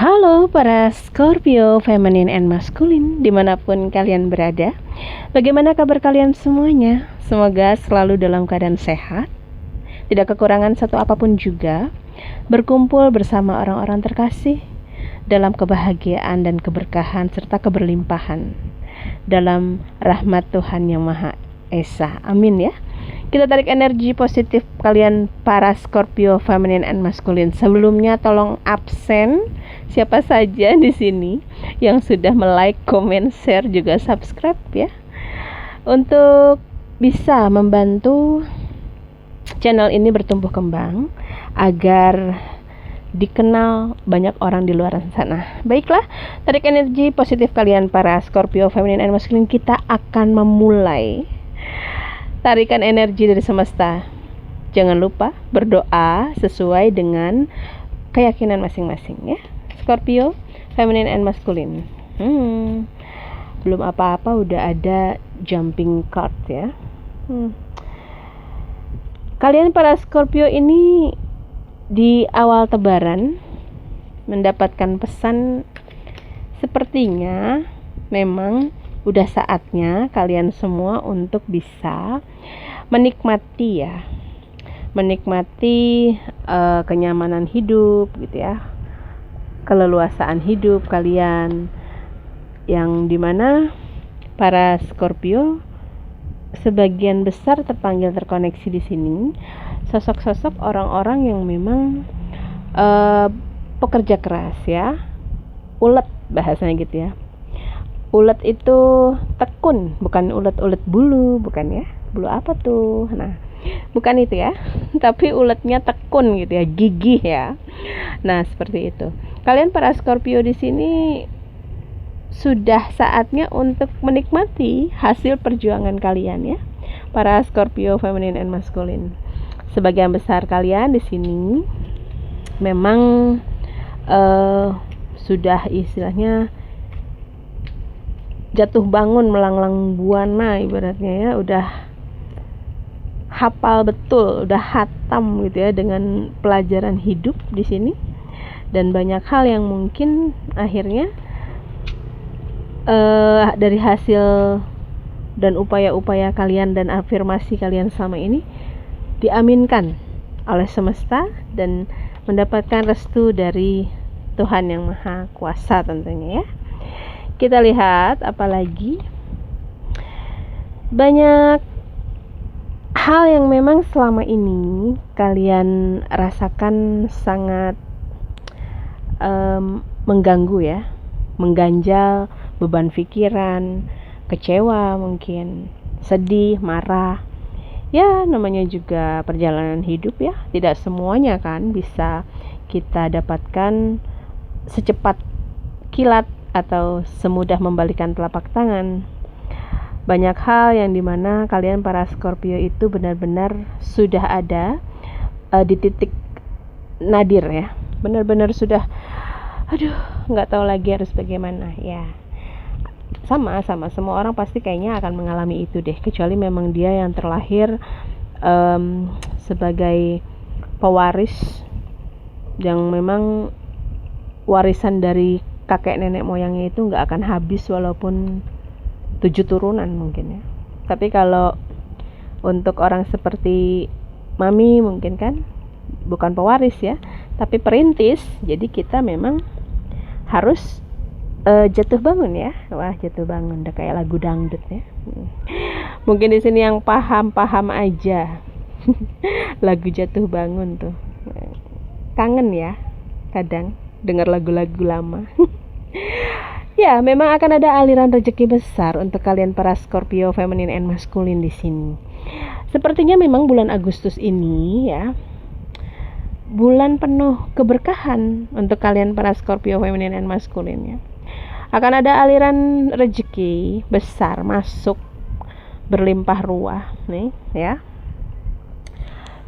Halo para Scorpio feminine and masculine dimanapun kalian berada. Bagaimana kabar kalian semuanya? Semoga selalu dalam keadaan sehat, tidak kekurangan satu apapun juga, berkumpul bersama orang-orang terkasih dalam kebahagiaan dan keberkahan serta keberlimpahan dalam rahmat Tuhan Yang Maha Esa. Amin ya. Kita tarik energi positif kalian para Scorpio feminine and masculine. Sebelumnya tolong absen siapa saja di sini yang sudah like, comment, share juga subscribe ya, untuk bisa membantu channel ini bertumbuh kembang agar dikenal banyak orang di luar sana. Baiklah, tarik energi positif kalian para Scorpio feminine and masculine. Kita akan memulai tarikan energi dari semesta. Jangan lupa berdoa sesuai dengan keyakinan masing-masing ya. Scorpio feminine and masculine. Belum apa-apa udah ada jumping card ya. Kalian para Scorpio ini di awal Lebaran mendapatkan pesan, sepertinya memang udah saatnya kalian semua untuk bisa menikmati ya, kenyamanan hidup gitu ya, keleluasaan hidup kalian, yang dimana para Scorpio sebagian besar terkoneksi di sini sosok-sosok orang-orang yang memang pekerja keras ya, ulet bahasanya gitu ya. Ulet itu tekun, bukan ulet-ulet bulu, bukan ya. Bulu apa tuh? Nah, bukan itu ya. Tapi uletnya tekun gitu ya, gigih ya. Nah, seperti itu. Kalian para Scorpio di sini sudah saatnya untuk menikmati hasil perjuangan kalian ya. Para Scorpio feminine and masculine. Sebagian besar kalian di sini memang sudah istilahnya jatuh bangun melanglang buana ibaratnya ya, udah hafal betul, udah hatam gitu ya dengan pelajaran hidup di sini, dan banyak hal yang mungkin akhirnya dari hasil dan upaya-upaya kalian dan afirmasi kalian selama ini diaminkan oleh semesta dan mendapatkan restu dari Tuhan Yang Maha Kuasa tentunya ya. Kita lihat apalagi banyak hal yang memang selama ini kalian rasakan sangat mengganggu ya, mengganjal beban pikiran, kecewa mungkin, sedih, marah. Ya, namanya juga perjalanan hidup ya. Tidak semuanya kan bisa kita dapatkan secepat kilat atau semudah membalikan telapak tangan. Banyak hal yang dimana kalian para Scorpio itu benar-benar sudah ada di titik nadir ya. Benar-benar sudah, nggak tahu lagi harus bagaimana ya. Sama semua orang pasti kayaknya akan mengalami itu deh, kecuali memang dia yang terlahir sebagai pewaris yang memang warisan dari kakek nenek moyangnya itu nggak akan habis walaupun 7 turunan mungkin ya. Tapi kalau untuk orang seperti mami mungkin kan bukan pewaris ya, tapi perintis. Jadi kita memang harus jatuh bangun ya. Wah, jatuh bangun udah kayak lagu dangdut ya. Mungkin di sini yang paham aja lagu jatuh bangun tuh. Kangen ya kadang dengar lagu-lagu lama. Ya, memang akan ada aliran rezeki besar untuk kalian para Scorpio feminine and masculine di sini. Sepertinya memang bulan Agustus ini ya, bulan penuh keberkahan untuk kalian para Scorpio feminine and masculine ya. Akan ada aliran rezeki besar masuk berlimpah ruah nih ya.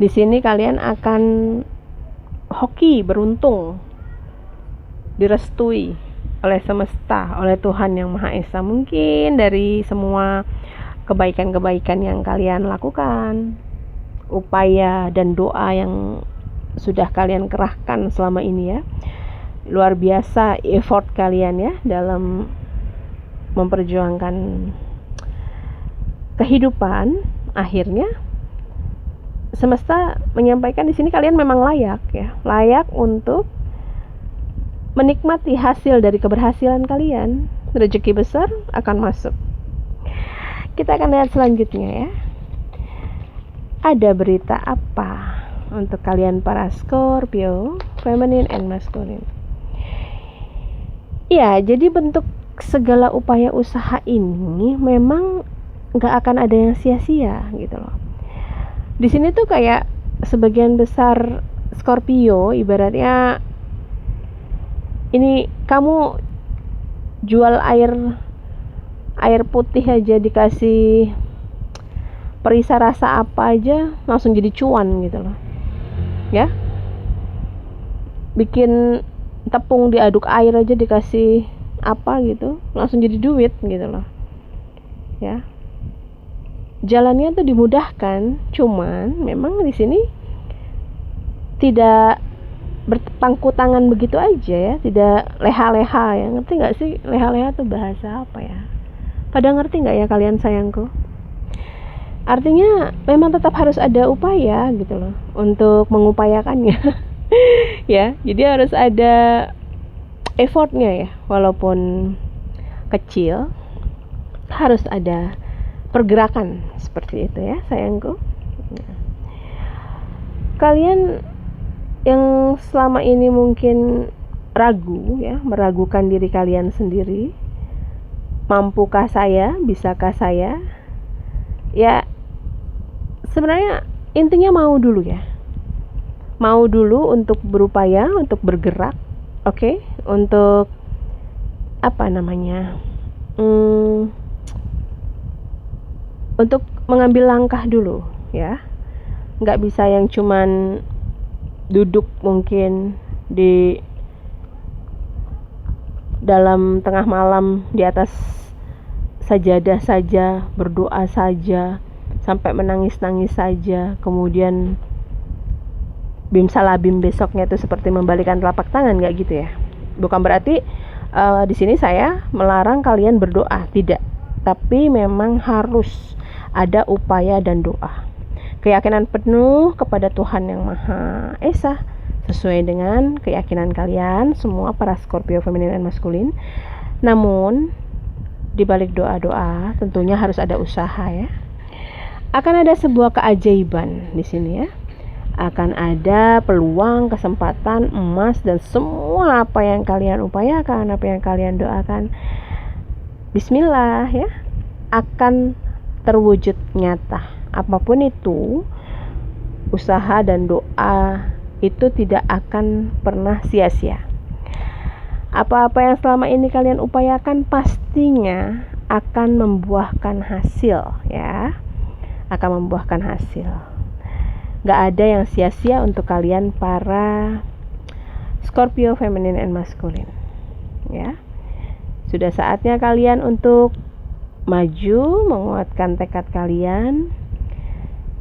Di sini kalian akan hoki beruntung, direstui oleh semesta, oleh Tuhan Yang Maha Esa, mungkin dari semua kebaikan-kebaikan yang kalian lakukan, upaya dan doa yang sudah kalian kerahkan selama ini ya, luar biasa effort kalian ya dalam memperjuangkan kehidupan. Akhirnya semesta menyampaikan di sini kalian memang layak ya, layak untuk menikmati hasil dari keberhasilan kalian. Rezeki besar akan masuk. Kita akan lihat selanjutnya ya. Ada berita apa untuk kalian para Scorpio, feminine and masculine? Ya, jadi bentuk segala upaya usaha ini memang gak akan ada yang sia-sia gitu loh. Di sini tuh kayak sebagian besar Scorpio ibaratnya ini kamu jual air putih aja dikasih perisa rasa apa aja langsung jadi cuan gitu loh ya. Bikin tepung diaduk air aja dikasih apa gitu langsung jadi duit gitu loh ya. Jalannya tuh dimudahkan, cuman memang di sini tidak berpangku tangan begitu aja ya, tidak leha-leha ya. Ngerti nggak sih leha-leha tuh bahasa apa ya? Pada ngerti nggak ya kalian sayangku? Artinya memang tetap harus ada upaya gitu loh untuk mengupayakannya. Ya, jadi harus ada effortnya ya, walaupun kecil harus ada pergerakan seperti itu ya sayangku. Kalian yang selama ini mungkin ragu ya, meragukan diri kalian sendiri, mampukah saya, bisakah saya, ya sebenarnya intinya mau dulu ya, mau dulu untuk berupaya, untuk bergerak, oke? Untuk apa namanya, untuk mengambil langkah dulu ya. Nggak bisa yang cuman duduk mungkin di dalam tengah malam di atas sajadah saja, berdoa saja, sampai menangis-nangis saja, kemudian bim salabim besoknya itu seperti membalikan telapak tangan, nggak gitu ya. Bukan berarti di sini saya melarang kalian berdoa, tidak. Tapi memang harus ada upaya dan doa. Keyakinan penuh kepada Tuhan Yang Maha Esa sesuai dengan keyakinan kalian semua para Scorpio feminine dan maskulin. Namun di balik doa-doa tentunya harus ada usaha ya. Akan ada sebuah keajaiban di sini ya. Akan ada peluang, kesempatan emas dan semua apa yang kalian upayakan, apa yang kalian doakan, bismillah ya, akan terwujud nyata. Apapun itu, usaha dan doa itu tidak akan pernah sia-sia. Apa-apa yang selama ini kalian upayakan pastinya akan membuahkan hasil ya. Akan membuahkan hasil. Gak ada yang sia-sia untuk kalian para Scorpio feminine and masculine ya. Sudah saatnya kalian untuk maju, menguatkan tekad kalian,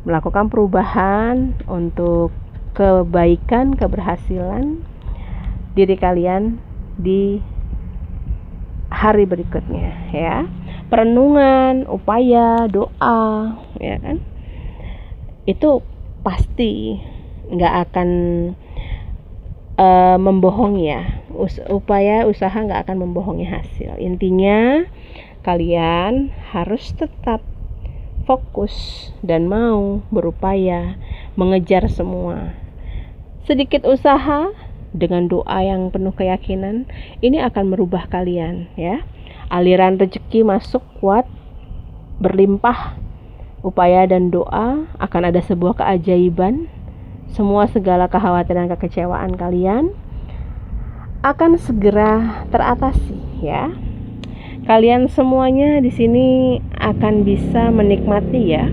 melakukan perubahan untuk kebaikan, keberhasilan diri kalian di hari berikutnya ya. Perenungan, upaya, doa ya kan, itu pasti nggak akan membohongi ya. Upaya usaha nggak akan membohongi hasil. Intinya kalian harus tetap fokus dan mau berupaya mengejar semua. Sedikit usaha dengan doa yang penuh keyakinan ini akan merubah kalian ya. Aliran rezeki masuk kuat, berlimpah. Upaya dan doa akan ada sebuah keajaiban. Semua segala kekhawatiran, kekecewaan kalian akan segera teratasi ya. Kalian semuanya di sini akan bisa menikmati ya,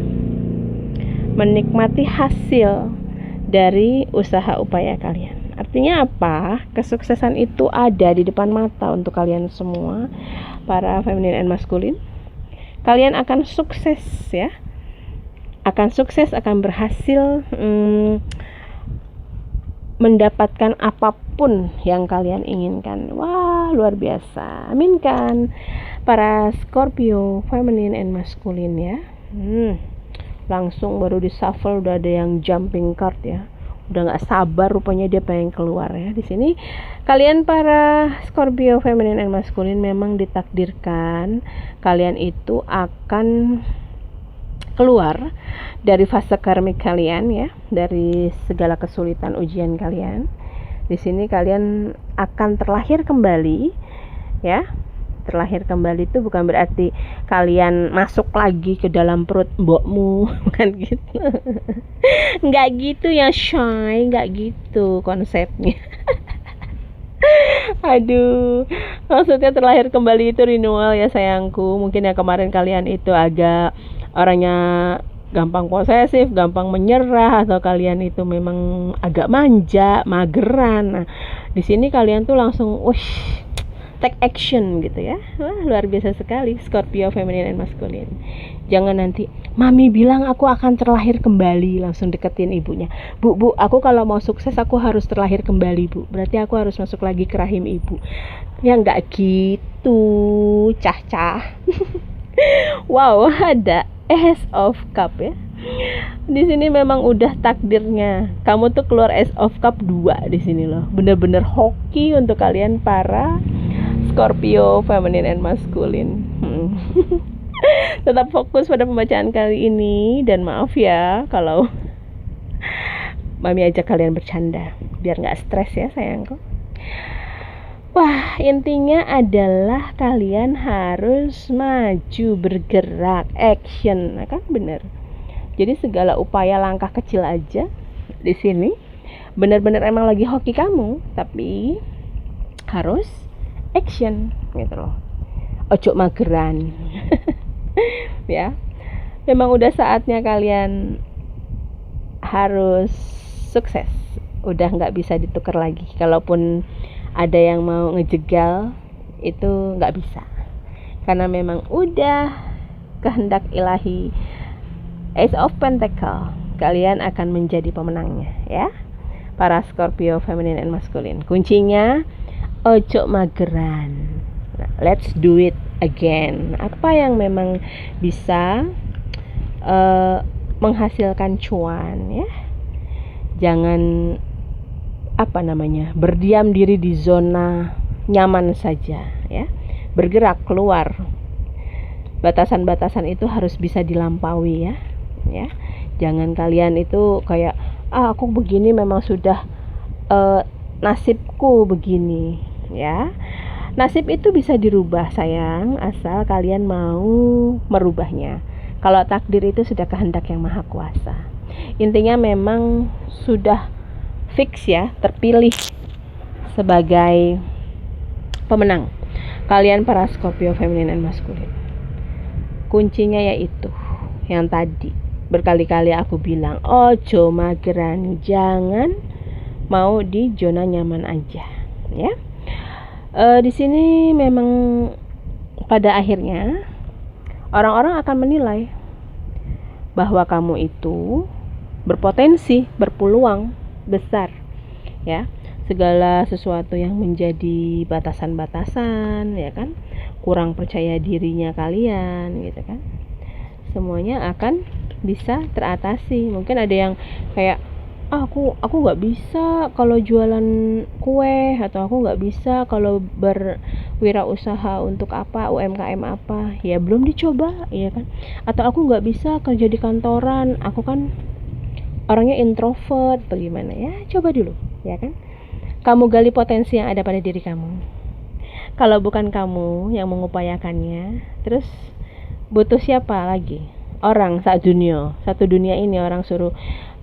menikmati hasil dari usaha upaya kalian. Artinya apa? Kesuksesan itu ada di depan mata untuk kalian semua, para feminine and masculine. Kalian akan sukses ya, akan sukses, akan berhasil mendapatkan apapun yang kalian inginkan. Wah, luar biasa. Aminkan para Scorpio feminine and masculine ya. Langsung baru di shuffle udah ada yang jumping card ya. Udah nggak sabar rupanya dia pengen keluar ya. Di sini kalian para Scorpio feminine and masculine memang ditakdirkan kalian itu akan keluar dari fase karmik kalian ya, dari segala kesulitan ujian kalian. Di sini kalian akan terlahir kembali ya. Terlahir kembali itu bukan berarti kalian masuk lagi ke dalam perut mbokmu, bukan gitu. Nggak gitu ya Shay, nggak gitu konsepnya. Aduh, maksudnya terlahir kembali itu renewal ya sayangku. Mungkin ya kemarin kalian itu agak orangnya gampang posesif, gampang menyerah, atau kalian itu memang agak manja, mageran. Nah, di sini kalian tuh langsung, take action gitu ya. Wah, luar biasa sekali Scorpio feminine and masculine. Jangan nanti mami bilang aku akan terlahir kembali, langsung deketin ibunya. Bu, aku kalau mau sukses aku harus terlahir kembali, Bu. Berarti aku harus masuk lagi ke rahim ibu. Ya enggak gitu, cah-cah. Wow, ada Ace of Cup ya. Di sini memang udah takdirnya. Kamu tuh keluar Ace of Cup 2 di sini loh. Bener-bener hoki untuk kalian para Scorpio feminine and masculine. Tetap fokus pada pembacaan kali ini, dan maaf ya kalau mami ajak kalian bercanda, biar gak stres ya sayangku. Wah, intinya adalah kalian harus maju, bergerak, action, nah, kan bener. Jadi segala upaya langkah kecil aja di sini bener-bener emang lagi hoki kamu, tapi harus action gitu loh. Ojo mageran. Ya, memang udah saatnya kalian harus sukses. Udah nggak bisa ditukar lagi. Kalaupun ada yang mau ngejegal, itu nggak bisa. Karena memang udah kehendak ilahi. Ace of Pentacle, kalian akan menjadi pemenangnya ya. Para Scorpio feminine and masculine. Kuncinya ojo mageran. Nah, let's do it again. Apa yang memang bisa menghasilkan cuan ya. Jangan berdiam diri di zona nyaman saja ya. Bergerak keluar. Batasan-batasan itu harus bisa dilampaui ya. Ya. Jangan kalian itu kayak aku begini memang sudah nasibku begini ya. Nasib itu bisa dirubah sayang, asal kalian mau merubahnya. Kalau takdir itu sudah kehendak yang maha kuasa. Intinya memang sudah fix ya, terpilih sebagai pemenang kalian para Scorpio feminine and masculine. Kuncinya yaitu yang tadi berkali-kali aku bilang, ojo mageran, jangan mau di zona nyaman aja ya. Di sini memang pada akhirnya orang-orang akan menilai bahwa kamu itu berpotensi, berpeluang besar ya. Segala sesuatu yang menjadi batasan-batasan ya kan, kurang percaya dirinya kalian gitu kan, semuanya akan bisa teratasi. Mungkin ada yang kayak aku nggak bisa kalau jualan kue, atau aku nggak bisa kalau berwirausaha untuk apa, UMKM apa, ya belum dicoba ya kan. Atau aku nggak bisa kerja di kantoran, aku kan orangnya introvert, bagaimana ya, coba dulu ya kan. Kamu gali potensi yang ada pada diri kamu. Kalau bukan kamu yang mengupayakannya, terus butuh siapa lagi? Orang satu dunia ini orang suruh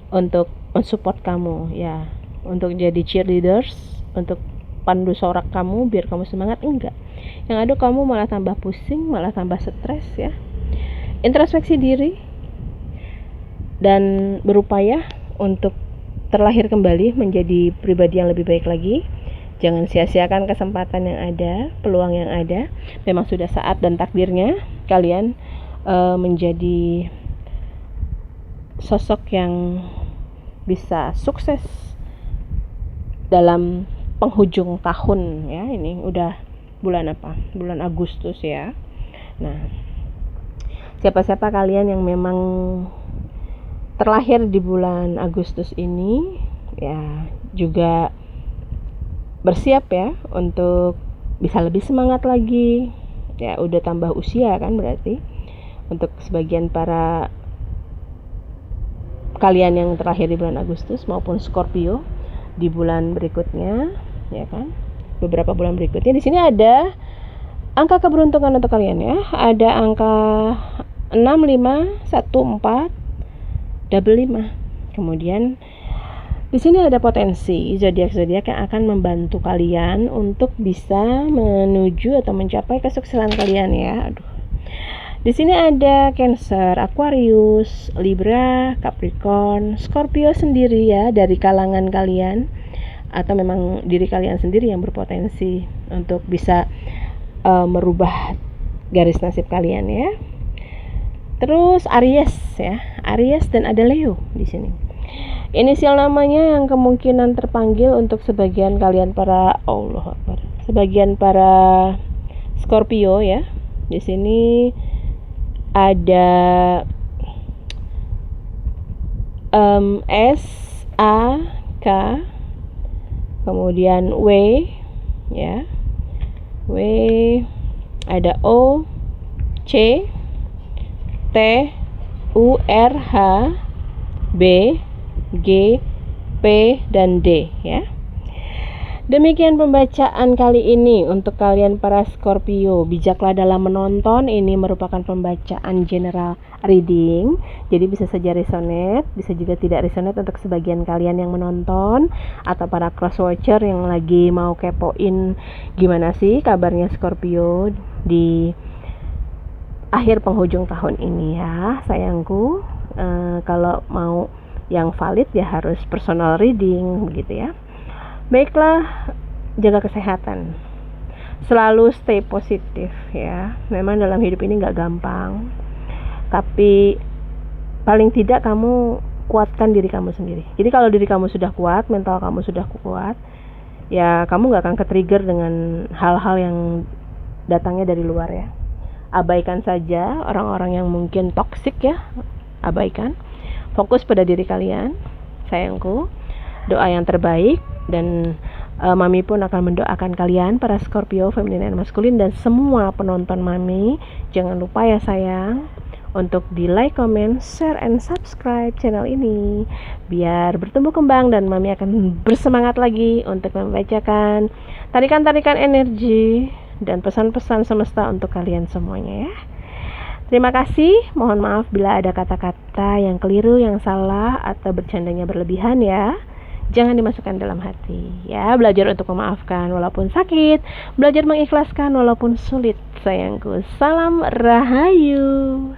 untuk mensupport kamu ya, untuk jadi cheerleaders, untuk pandu sorak kamu biar kamu semangat, enggak. Yang ada kamu malah tambah pusing, malah tambah stres ya. Introspeksi diri dan berupaya untuk terlahir kembali menjadi pribadi yang lebih baik lagi. Jangan sia-siakan kesempatan yang ada, peluang yang ada. Memang sudah saat dan takdirnya kalian menjadi sosok yang bisa sukses dalam penghujung tahun ya. Ini udah bulan apa? Bulan Agustus ya. Nah, siapa-siapa kalian yang memang terlahir di bulan Agustus ini ya, juga bersiap ya untuk bisa lebih semangat lagi ya. Udah tambah usia kan berarti. Untuk sebagian para kalian yang terlahir di bulan Agustus maupun Scorpio di bulan berikutnya ya kan, beberapa bulan berikutnya. Di sini ada angka keberuntungan untuk kalian ya. Ada angka 6, 5, 1, 4, double 5. Kemudian di sini ada potensi zodiak-zodiak yang akan membantu kalian untuk bisa menuju atau mencapai kesuksesan kalian ya. Di sini ada Cancer, Aquarius, Libra, Capricorn, Scorpio sendiri ya, dari kalangan kalian atau memang diri kalian sendiri yang berpotensi untuk bisa merubah garis nasib kalian ya. Terus Aries ya, Aries dan ada Leo di sini. Inisial namanya yang kemungkinan terpanggil untuk sebagian kalian para sebagian para Scorpio ya. Di sini ada S, A, K, kemudian W ya. W, ada O, C, T, U, R, H, B, G, P, dan D ya. Demikian pembacaan kali ini untuk kalian para Scorpio. Bijaklah dalam menonton. Ini merupakan pembacaan general reading, jadi bisa saja resonate, bisa juga tidak resonate untuk sebagian kalian yang menonton atau para cross watcher yang lagi mau kepoin gimana sih kabarnya Scorpio di akhir penghujung tahun ini ya sayangku. Kalau mau yang valid ya harus personal reading begitu ya. Baiklah, jaga kesehatan, selalu stay positif ya. Memang dalam hidup ini gak gampang, tapi paling tidak kamu kuatkan diri kamu sendiri. Jadi kalau diri kamu sudah kuat, mental kamu sudah kuat, ya kamu gak akan ke-trigger dengan hal-hal yang datangnya dari luar ya. Abaikan saja orang-orang yang mungkin toksik ya, abaikan. Fokus pada diri kalian, sayangku. Doa yang terbaik, dan Mami pun akan mendoakan kalian para Scorpio feminin dan maskulin dan semua penonton Mami. Jangan lupa ya sayang untuk di like, comment, share, and subscribe channel ini biar bertumbuh kembang dan Mami akan bersemangat lagi untuk membacakan tarikan-tarikan energi dan pesan-pesan semesta untuk kalian semuanya ya. Terima kasih, mohon maaf bila ada kata-kata yang keliru, yang salah, atau bercandanya berlebihan ya. Jangan dimasukkan dalam hati ya. Belajar untuk memaafkan walaupun sakit, belajar mengikhlaskan walaupun sulit sayangku. Salam Rahayu.